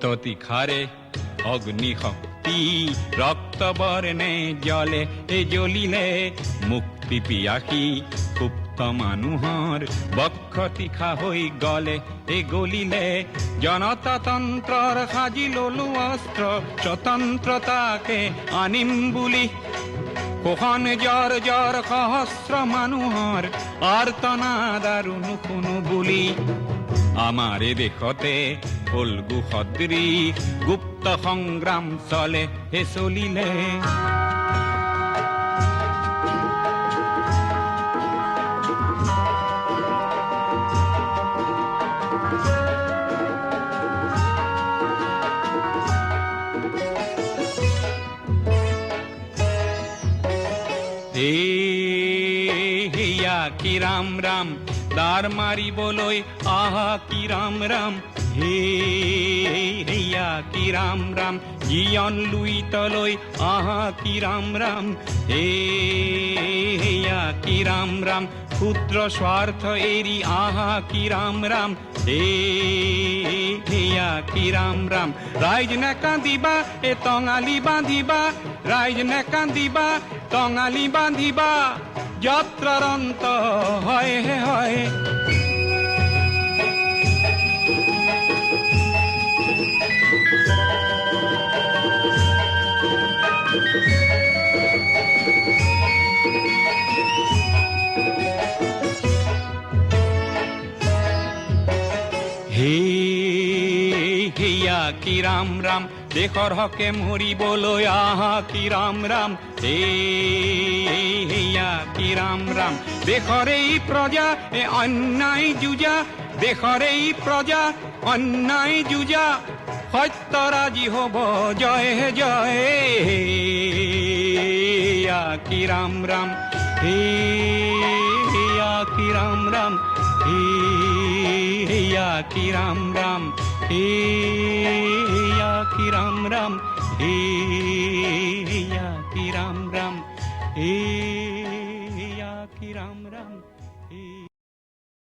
ততিখাৰে অগ্নিশক্তি ৰক্তবৰ্ণে জলে জ্বলিলে মুক্তি পিয়াসী সুপ্ত মানুহৰ বক্ষ তীখা হৈ গলে গলিলে জনতাতন্ত্ৰৰ সাজি ললো অস্ত্ৰ স্বতন্ত্ৰতাকে আনিম বুলি কোখন জ্বৰ জ্বৰ সহস্ৰ মানুহৰ আৰ্তনাদ আৰু নুশুনো বুলি আমাৰ দেশতে ফল্গু সদৃশ গুপ্ত সংগ্ৰাম চলে চলিলে হেয়া কি ৰাম ৰাম দাৰ মাৰিবলৈ আহা কি ৰাম ৰাম হেয়া কি ৰাম ৰাম জীয়ন লুইতলৈ আহা কি ৰাম ৰাম হেয়া কি ৰাম ৰাম ক্ষুদ্ৰ স্বাৰ্থ এৰি আহা কি ৰাম ৰাম হেয়া কি ৰাম ৰাম ৰাইজ নেকান্দিবা টঙালি বান্ধিবা ৰাইজ নেকান্দিবা টঙালি বান্ধিবা যাত্ৰাৰ অন্ত হয় হয় হেয়া কি ৰাম ৰাম দেশৰ হকে মৰিবলৈ আহা কি ৰাম ৰাম হেয়া কি ৰাম ৰাম দেশৰ এই প্ৰজা অন্যায় যুঁজা দেশৰ এই প্ৰজা অন্যায় যুঁজা সত্যৰাজি হ'ব জয় জয় হেয়া কি ৰাম ৰাম হেয়া কি ৰাম ৰাম হেয়া কি ৰাম ৰাম হেয়া কি ৰাম ৰাম হেয়া কি ৰাম ৰাম